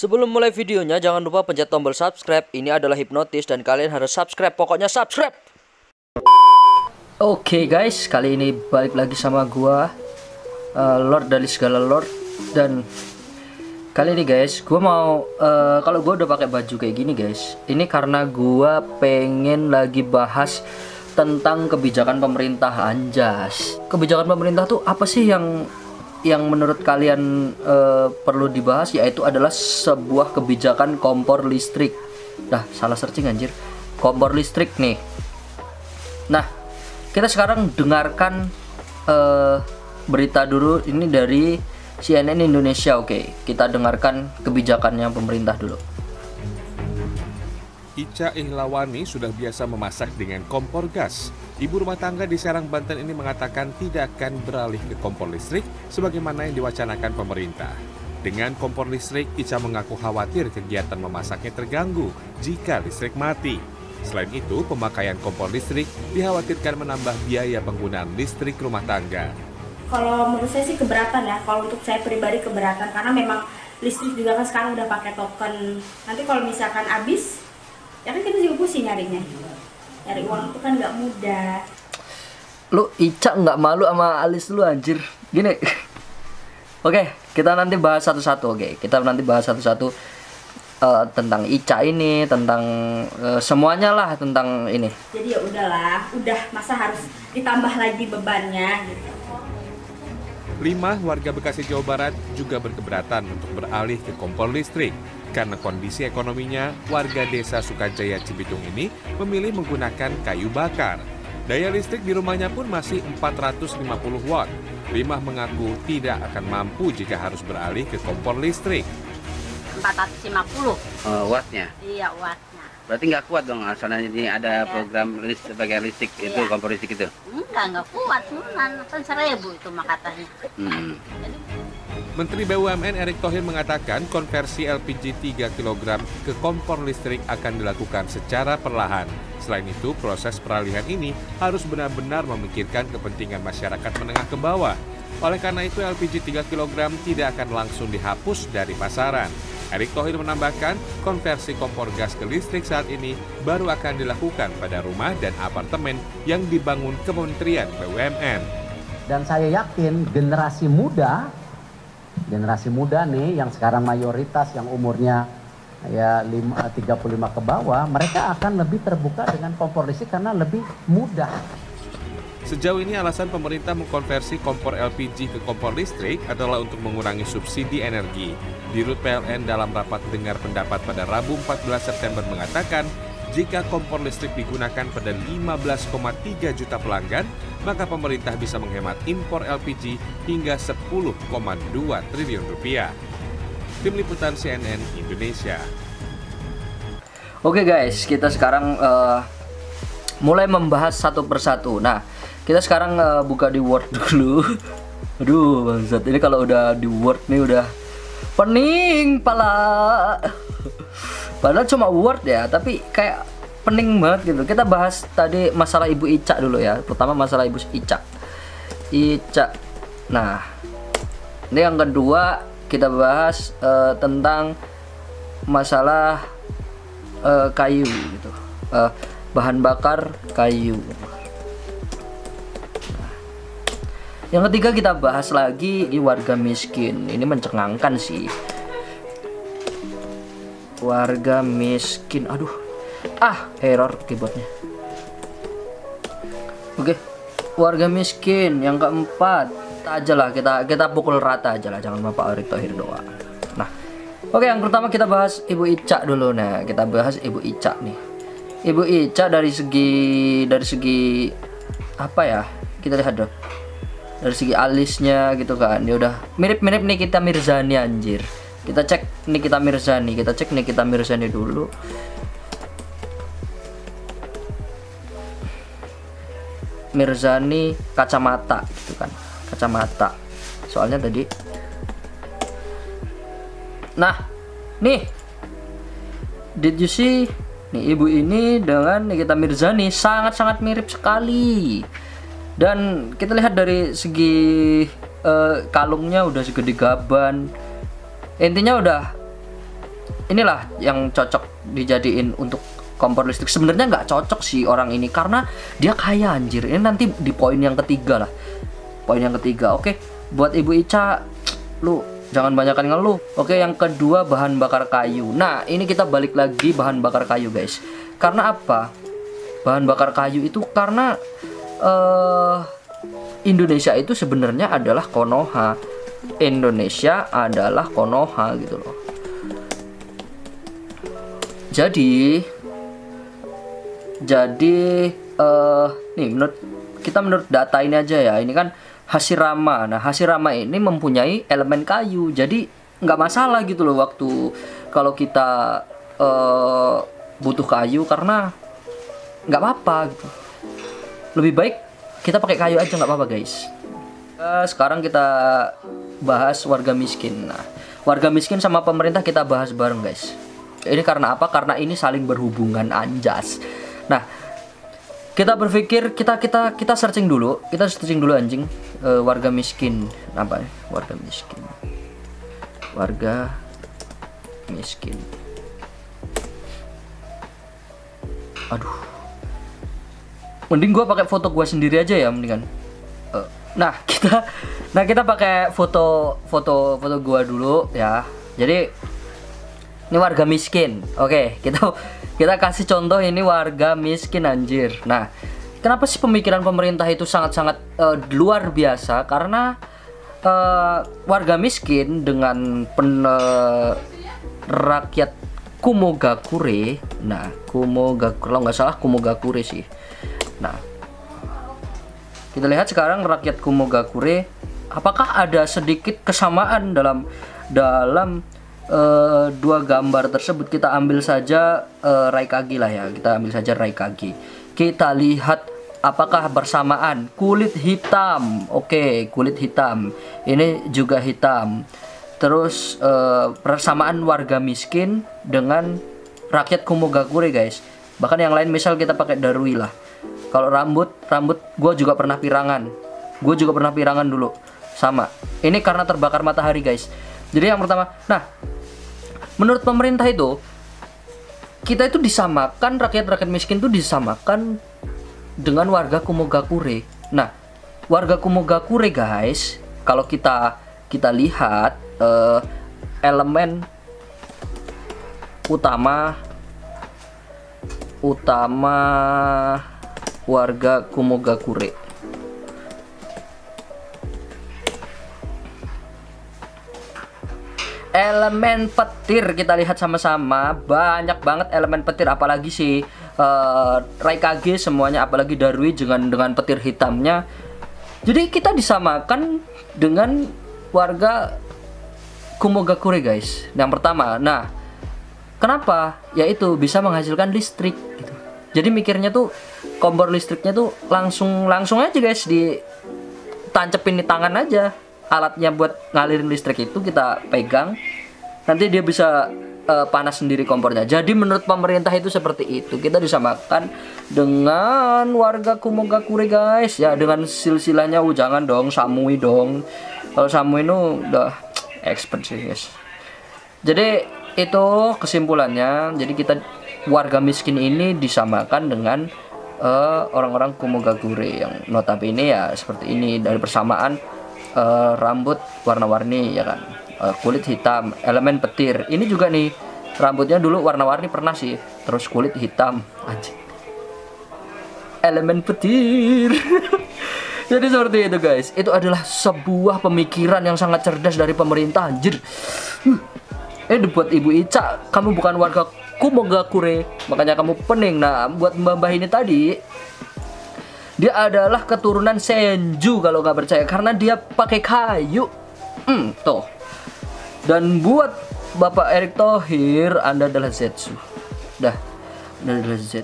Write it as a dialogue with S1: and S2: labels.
S1: Sebelum mulai videonya, jangan lupa pencet tombol subscribe. Ini adalah hipnotis dan kalian harus subscribe. Pokoknya subscribe. Oke guys, kali ini balik lagi sama gua, Lord dari segala Lord. Dan kali ini guys, gua mau kalau gua udah pakai baju kayak gini guys, ini karena gua pengen lagi bahas tentang kebijakan pemerintah. Anjas, kebijakan pemerintah tuh apa sih yang menurut kalian perlu dibahas, yaitu adalah sebuah kebijakan kompor listrik. Dah salah searching anjir, kompor listrik nih. Nah, kita sekarang dengarkan berita dulu, ini dari CNN Indonesia. Oke, kita dengarkan kebijakannya pemerintah dulu.
S2: Ica Ihlawani sudah biasa memasak dengan kompor gas. Ibu rumah tangga di Serang, Banten ini mengatakan tidak akan beralih ke kompor listrik sebagaimana yang diwacanakan pemerintah. Dengan kompor listrik, Ica mengaku khawatir kegiatan memasaknya terganggu jika listrik mati. Selain itu, pemakaian kompor listrik dikhawatirkan menambah biaya penggunaan listrik rumah tangga.
S3: Kalau menurut saya sih keberatan ya, kalau untuk saya pribadi keberatan, karena memang listrik juga kan sekarang udah pakai token. Nanti kalau misalkan habis, ya kan kita juga pusing nyarinya. Nyari uang itu kan nggak mudah.
S1: Lu Ica nggak malu sama alis lu anjir. Gini. Oke, kita nanti bahas satu-satu. Oke, kita nanti bahas satu-satu tentang Ica ini, tentang semuanya lah tentang ini.
S3: Jadi ya udahlah, udah masa harus ditambah lagi bebannya gitu.
S2: 5 warga Bekasi, Jawa Barat juga berkeberatan untuk beralih ke kompor listrik. Karena kondisi ekonominya, warga desa Sukajaya Cibitung ini memilih menggunakan kayu bakar. Daya listrik di rumahnya pun masih 450 watt. Limah mengaku tidak akan mampu jika harus beralih ke kompor listrik.
S4: 450
S5: wattnya?
S4: Iya, wattnya.
S5: Berarti nggak kuat dong, asalnya ini ada program sebagai listrik itu, kompor listrik itu?
S4: Enggak kuat, kan 1.000 itu mah katanya. Jadi,
S2: Menteri BUMN Erick Thohir mengatakan konversi LPG 3 kg ke kompor listrik akan dilakukan secara perlahan. Selain itu, proses peralihan ini harus benar-benar memikirkan kepentingan masyarakat menengah ke bawah. Oleh karena itu, LPG 3 kg tidak akan langsung dihapus dari pasaran. Erick Thohir menambahkan, konversi kompor gas ke listrik saat ini baru akan dilakukan pada rumah dan apartemen yang dibangun Kementerian BUMN.
S6: Dan saya yakin generasi muda nih yang sekarang mayoritas yang umurnya ya 35 ke bawah, mereka akan lebih terbuka dengan kompor listrik karena lebih mudah.
S2: Sejauh ini alasan pemerintah mengkonversi kompor LPG ke kompor listrik adalah untuk mengurangi subsidi energi. Dirut PLN dalam rapat dengar pendapat pada Rabu 14 September mengatakan, jika kompor listrik digunakan pada 15,3 juta pelanggan, maka pemerintah bisa menghemat impor LPG hingga 10,2 triliun rupiah. Tim Liputan CNN Indonesia.
S1: Oke guys, kita sekarang mulai membahas satu persatu. Nah, kita sekarang buka di Word dulu. Aduh bangsat, ini kalau udah di Word nih udah pening pala. Padahal cuma Word ya, tapi kayak pening banget gitu. Kita bahas tadi masalah Ibu Ica dulu ya. Pertama masalah Ibu Ica. Nah, ini yang kedua kita bahas tentang masalah kayu gitu. Bahan bakar kayu. Yang ketiga kita bahas lagi ini warga miskin. Ini mencengangkan sih. Warga miskin. Aduh. Error keyboardnya. Oke. Warga miskin yang keempat. Aja lah kita pukul rata aja lah, jangan Pak Erick Thohir doang. Nah. Oke, yang pertama kita bahas Ibu Ica dulu. Nah, kita bahas Ibu Ica nih. Ibu Ica dari segi apa ya? Kita lihat dong. Dari segi alisnya gitu kan, dia udah mirip-mirip Nikita Mirzani anjir. Kita cek Nikita Mirzani dulu. Mirzani kacamata gitu kan, kacamata. Soalnya tadi. Nah, nih. Did you see? Nih ibu ini dengan Nikita Mirzani sangat-sangat mirip sekali. Dan kita lihat dari segi kalungnya udah segede gaban. Intinya udah inilah yang cocok dijadiin untuk kompor listrik. Sebenarnya nggak cocok sih orang ini karena dia kaya anjir. Ini nanti di poin yang ketiga lah. Poin yang ketiga. Oke, buat Ibu Ica, lu jangan banyakan ngeluh. Oke, yang kedua bahan bakar kayu. Nah, ini kita balik lagi bahan bakar kayu, guys. Karena apa? Bahan bakar kayu itu karena Indonesia itu sebenarnya adalah Konoha. Indonesia adalah Konoha gitu loh. Jadi nih menurut data ini aja ya. Ini kan Hashirama. Nah, Hashirama ini mempunyai elemen kayu. Jadi nggak masalah gitu loh waktu kalau kita butuh kayu, karena nggak apa-apa gitu. Lebih baik kita pakai kayu aja, nggak apa-apa guys. Sekarang kita bahas warga miskin. Nah, warga miskin sama pemerintah kita bahas bareng guys. Ini karena apa? Karena ini saling berhubungan, anjas. Nah, kita berpikir kita searching dulu. Kita searching dulu anjing. Warga miskin apa? Warga miskin. Warga miskin. Aduh. Mending gua pakai foto gua sendiri aja ya, mendingan. Nah, kita pakai foto gua dulu ya. Jadi ini warga miskin. Oke, kita kasih contoh ini warga miskin anjir. Nah, kenapa sih pemikiran pemerintah itu sangat-sangat luar biasa? Karena warga miskin dengan rakyat Kumogakure. Nah, Kumogakure, kalau nggak salah Kumogakure sih. Nah, kita lihat sekarang rakyat Kumogakure, apakah ada sedikit kesamaan dalam dua gambar tersebut. Kita ambil saja Raikage lah ya. Kita ambil saja Raikage. Kita lihat apakah bersamaan. Kulit hitam. Oke, kulit hitam. Ini juga hitam. Terus persamaan warga miskin dengan rakyat Kumogakure guys. Bahkan yang lain misal kita pakai Darui lah. Kalau rambut gue juga pernah pirangan. Gue juga pernah pirangan dulu. Sama. Ini karena terbakar matahari guys. Jadi yang pertama, nah, menurut pemerintah itu kita itu disamakan, rakyat miskin itu disamakan dengan warga Kumogakure. Nah, warga Kumogakure guys, kalau kita lihat elemen utama warga Kumogakure. Elemen petir kita lihat sama-sama, banyak banget elemen petir, apalagi si Raikage semuanya, apalagi Darui dengan petir hitamnya. Jadi kita disamakan dengan warga Kumogakure guys. Yang pertama, nah, kenapa? Yaitu bisa menghasilkan listrik gitu. Jadi mikirnya tuh kompor listriknya tuh langsung aja guys, ditancepin di tangan aja. Alatnya buat ngalirin listrik itu kita pegang, nanti dia bisa panas sendiri kompornya. Jadi menurut pemerintah itu seperti itu. Kita disamakan dengan warga Kumogakure guys. Ya dengan silsilahnya, jangan dong Samui dong. Kalau Samui itu udah expert sih guys. Jadi itu kesimpulannya. Jadi kita warga miskin ini disamakan dengan orang-orang Kumogakure yang notabene ya seperti ini, dari persamaan rambut warna-warni ya kan, kulit hitam, elemen petir. Ini juga nih rambutnya dulu warna-warni pernah sih, terus kulit hitam anjing, elemen petir. Jadi seperti itu guys. Itu adalah sebuah pemikiran yang sangat cerdas dari pemerintah anjir. Buat Ibu Ica, kamu bukan warga Kumogakure, makanya kamu pening. Nah, buat mbah-mbah ini tadi, dia adalah keturunan Senju kalau nggak percaya, karena dia pakai kayu. Tuh. Dan buat Bapak Erick Thohir, Anda adalah Zetsu. Dah, Anda adalah Zetsu.